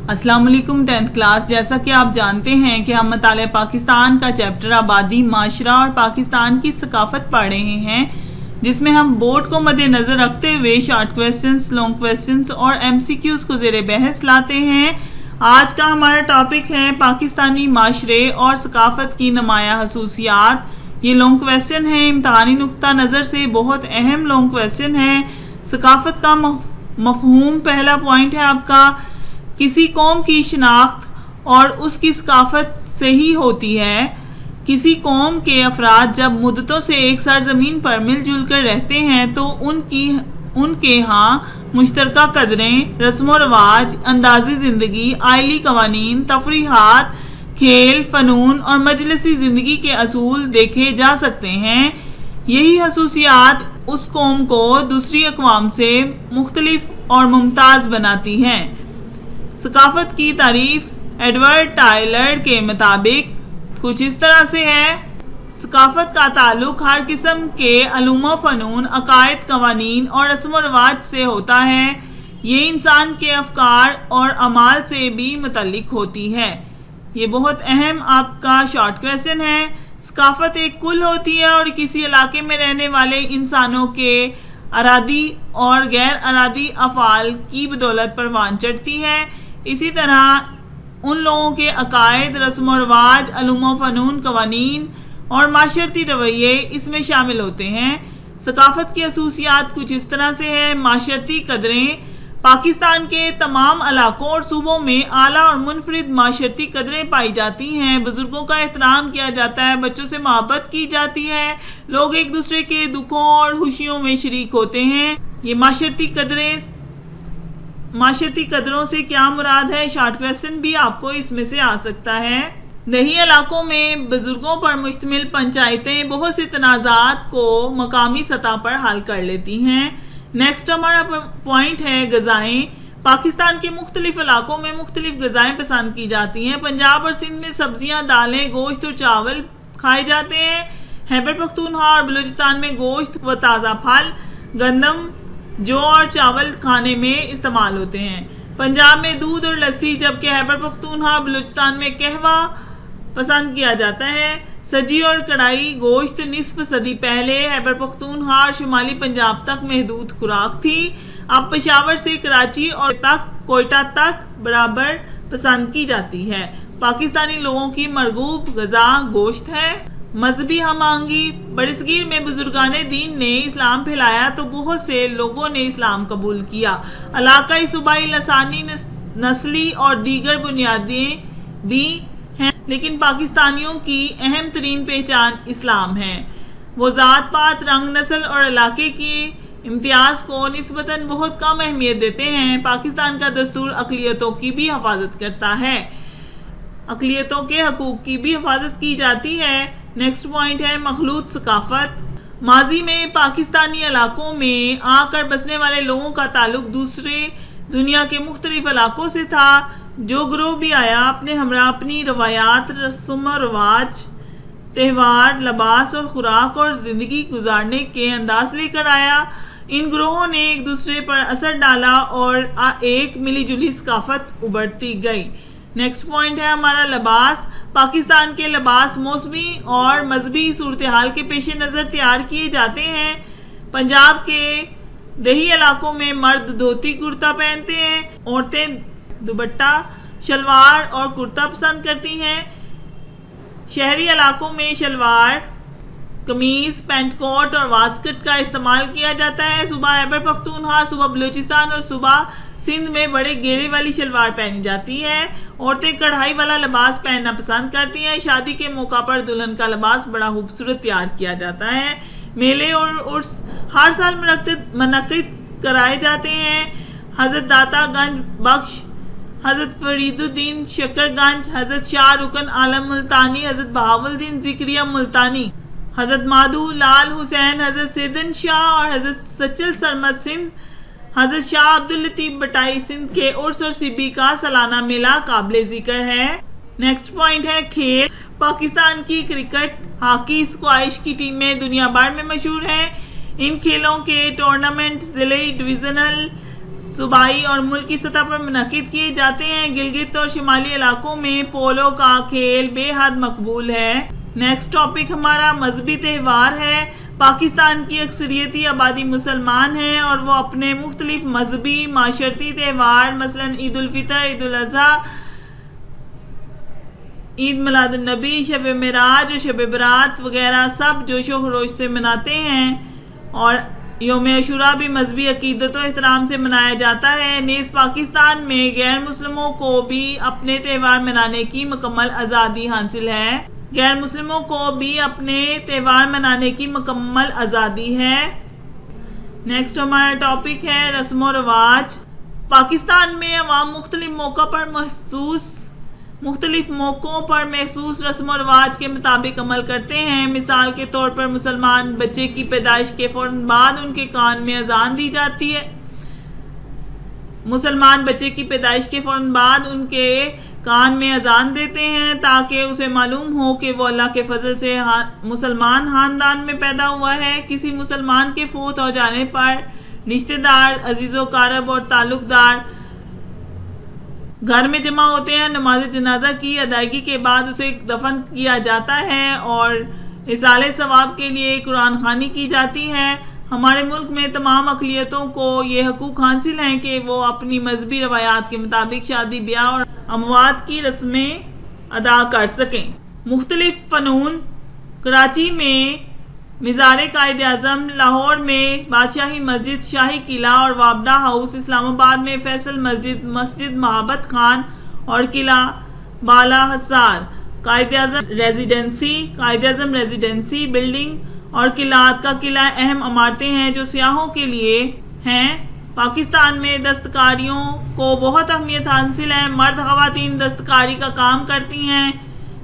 السلام علیکم 10th class. جیسا کہ آپ جانتے ہیں کہ ہم مطالعہ پاکستان کا چیپٹر آبادی، معاشرہ اور پاکستان کی ثقافت پڑھ رہے ہیں، جس میں ہم بورڈ کو مد نظر رکھتے ہوئے شارٹ کویسچنز، لانگ کویسچنز اور MCQs کو زیر بحث لاتے ہیں. آج کا ہمارا ٹاپک ہے پاکستانی معاشرے اور ثقافت کی نمایاں خصوصیات. یہ لانگ کویسچن ہے، امتحانی نقطہ نظر سے بہت اہم لانگ کویسچن ہے. ثقافت کا مفہوم. پہلا پوائنٹ ہے آپ کا، کسی قوم کی شناخت اور اس کی ثقافت سے ہی ہوتی ہے. کسی قوم کے افراد جب مدتوں سے ایک سرزمین پر مل جل کر رہتے ہیں تو ان کے ہاں مشترکہ قدریں، رسم و رواج، انداز زندگی، آئلی قوانین، تفریحات، کھیل، فنون اور مجلسی زندگی کے اصول دیکھے جا سکتے ہیں. یہی خصوصیات اس قوم کو دوسری اقوام سے مختلف اور ممتاز بناتی ہیں. ثقافت کی تعریف ایڈورڈ ٹائلر کے مطابق کچھ اس طرح سے ہے: ثقافت کا تعلق ہر قسم کے علوم و فنون، عقائد، قوانین اور رسم و رواج سے ہوتا ہے. یہ انسان کے افکار اور اعمال سے بھی متعلق ہوتی ہے. یہ بہت اہم آپ کا شارٹ کویسچن ہے. ثقافت ایک کل ہوتی ہے اور کسی علاقے میں رہنے والے انسانوں کے ارادی اور غیر ارادی افعال کی بدولت پروان چڑھتی ہے. اسی طرح ان لوگوں کے عقائد، رسم و رواج، علوم و فنون، قوانین اور معاشرتی رویے اس میں شامل ہوتے ہیں. ثقافت کی خصوصیات کچھ اس طرح سے ہے: معاشرتی قدریں. پاکستان کے تمام علاقوں اور صوبوں میں اعلیٰ اور منفرد معاشرتی قدریں پائی جاتی ہیں. بزرگوں کا احترام کیا جاتا ہے، بچوں سے محبت کی جاتی ہے، لوگ ایک دوسرے کے دکھوں اور خوشیوں میں شریک ہوتے ہیں. یہ معاشرتی قدروں سے کیا مراد ہے؟ شارٹ کویسچن بھی آپ کو اس میں سے آ سکتا ہے. دیہی علاقوں میں بزرگوں پر مشتمل پنچایتیں بہت سے تنازعات کو مقامی سطح پر حل کر لیتی ہیں. نیکسٹ ہمارا پوائنٹ ہے غذائیں. پاکستان کے مختلف علاقوں میں مختلف غذائیں پسند کی جاتی ہیں. پنجاب اور سندھ میں سبزیاں، دالیں، گوشت اور چاول کھائے جاتے ہیں. خیبر پختونخوا اور بلوچستان میں گوشت و تازہ پھل، گندم، جو اور چاول کھانے میں استعمال ہوتے ہیں. پنجاب میں دودھ اور لسی، جبکہ خیبر پختونخوا اور بلوچستان میں قہوہ پسند کیا جاتا ہے. سجی اور کڑھائی گوشت نصف صدی پہلے خیبر پختونخوا اور شمالی پنجاب تک محدود خوراک تھی. اب پشاور سے کراچی اور کوئٹہ تک برابر پسند کی جاتی ہے. پاکستانی لوگوں کی مرغوب غذا گوشت ہے. مذہبی ہم آہنگی. برصغیر میں بزرگان دین نے اسلام پھیلایا تو بہت سے لوگوں نے اسلام قبول کیا. علاقائی، صوبائی، لسانی، نسلی اور دیگر بنیادیں بھی ہیں، لیکن پاکستانیوں کی اہم ترین پہچان اسلام ہے. وہ ذات پات، رنگ، نسل اور علاقے کی امتیاز کو نسبتاً بہت کم اہمیت دیتے ہیں. پاکستان کا دستور اقلیتوں کی بھی حفاظت کرتا ہے. اقلیتوں کے حقوق کی بھی حفاظت کی جاتی ہے. نیکسٹ پوائنٹ ہے مخلوط ثقافت. ماضی میں پاکستانی علاقوں میں آ کر بسنے والے لوگوں کا تعلق دوسرے دنیا کے مختلف علاقوں سے تھا. جو گروہ بھی آیا اپنے ہمراہ اپنی روایات، رسم و رواج، تہوار، لباس اور خوراک اور زندگی گزارنے کے انداز لے کر آیا. ان گروہوں نے ایک دوسرے پر اثر ڈالا اور ایک ملی جلی ثقافت ابھرتی گئی. نیکسٹ پوائنٹ ہے ہمارا لباس. پاکستان کے لباس موسمی اور مذہبی صورتحال کے پیش نظر تیار کیے جاتے ہیں. پنجاب کے دیہی علاقوں میں مرد دھوتی کرتا پہنتے ہیں، عورتیں دوپٹہ، شلوار اور کرتا پسند کرتی ہیں. شہری علاقوں میں شلوار، قمیض، پینٹ کوٹ اور واسکٹ کا استعمال کیا جاتا ہے. صوبہ خیبر پختونخوا، صوبہ بلوچستان اور صوبہ سندھ میں بڑے گھیرے والی شلوار پہنی جاتی ہے. عورتیں کڑھائی والا لباس پہننا پسند کرتی ہیں. شادی کے موقع پر دلہن کا لباس بڑا خوبصورت تیار کیا جاتا ہے. میلے اور عرس ہر سال منعقد کرائے جاتے ہیں. حضرت داتا گنج بخش، حضرت فرید الدین شکر گنج، حضرت شاہ رکن عالم ملتانی، حضرت بہاول الدین ذکریہ ملتانی، حضرت مادھو لال حسین، حضرت سیدن شاہ اور حضرت سچل سرمد سندھ، حضرت شاہ عبداللطیف بٹائی سندھ کے عرس اور سبی کا سالانہ میلہ قابل ذکر ہے. نیکسٹ پوائنٹ ہے کھیل. پاکستان کی کرکٹ، ہاکی، اسکواش کی ٹیمیں دنیا بھر میں مشہور ہیں. ان کھیلوں کے ٹورنامنٹ ضلعی، ڈویژنل، صوبائی اور ملکی سطح پر منعقد کیے جاتے ہیں۔ گلگت اور شمالی علاقوں میں پولو کا کھیل بے حد مقبول ہے۔ نیکسٹ ٹاپک ہمارا مذہبی تہوار ہے۔ پاکستان کی اکثریتی آبادی مسلمان ہیں اور وہ اپنے مختلف مذہبی معاشرتی تہوار مثلاً عید الفطر، عید الاضحیٰ، عید میلاد النبی، شب معراج اور شب برات وغیرہ سب جوش و خروش سے مناتے ہیں، اور یوم عاشوراء بھی مذہبی عقیدت و احترام سے منایا جاتا ہے۔ نیز پاکستان میں غیر مسلموں کو بھی اپنے تہوار منانے کی مکمل آزادی حاصل ہے۔ غیر مسلموں کو بھی اپنے تہوار منانے کی مکمل آزادی ہے۔ نیکسٹ ہمارا ٹاپک ہے رسم و رواج۔ پاکستان میں عوام مختلف موقعوں پر محسوس رسم و رواج کے مطابق عمل کرتے ہیں۔ مثال کے طور پر مسلمان بچے کی پیدائش کے فوراً بعد ان کے کان میں اذان دی جاتی ہے۔ مسلمان بچے کی پیدائش کے فوراً بعد ان کے کان میں اذان دیتے ہیں تاکہ اسے معلوم ہو کہ وہ اللہ کے فضل سے مسلمان خاندان میں پیدا ہوا ہے۔ کسی مسلمان کے فوت ہو جانے پر رشتہ دار، عزیز و اقارب اور تعلق دار گھر میں جمع ہوتے ہیں۔ نماز جنازہ کی ادائیگی کے بعد اسے دفن کیا جاتا ہے اور ایصال ثواب کے لیے قرآن خوانی کی جاتی ہے۔ ہمارے ملک میں تمام اقلیتوں کو یہ حقوق حاصل ہیں کہ وہ اپنی مذہبی روایات کے مطابق شادی، بیاہ اور اموات کی رسمیں ادا کر سکیں۔ مختلف فنون: کراچی میں مزار قائد اعظم، لاہور میں بادشاہی مسجد، شاہی قلعہ اور وابڈا ہاؤس، اسلام آباد میں فیصل مسجد، مسجد محبت خان اور قلعہ بالا حصار، قائد اعظم ریزیڈنسی بلڈنگ اور قلعات کا قلعہ اہم عمارتیں ہیں جو سیاحوں کے لیے ہیں۔ پاکستان میں دستکاریوں کو بہت اہمیت حاصل ہے۔ مرد خواتین دستکاری کا کام کرتی ہیں۔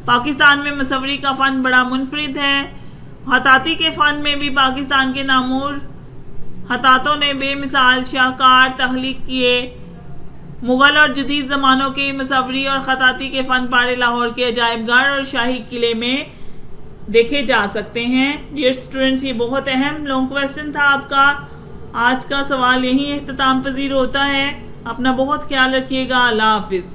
پاکستان میں مصوری کا فن بڑا منفرد ہے۔ خطاطی کے فن میں بھی پاکستان کے نامور خطاطوں نے بے مثال شاہکار تخلیق کیے۔ مغل اور جدید زمانوں کے مصوری اور خطاطی کے فن پارے لاہور کے عجائب گھر اور شاہی قلعے میں دیکھے جا سکتے ہیں۔ ڈیئر اسٹوڈنٹس، یہ بہت اہم لانگ کویسچن تھا آپ کا۔ آج کا سوال یہیں اختتام پذیر ہوتا ہے۔ اپنا بہت خیال رکھیے گا۔ اللہ حافظ۔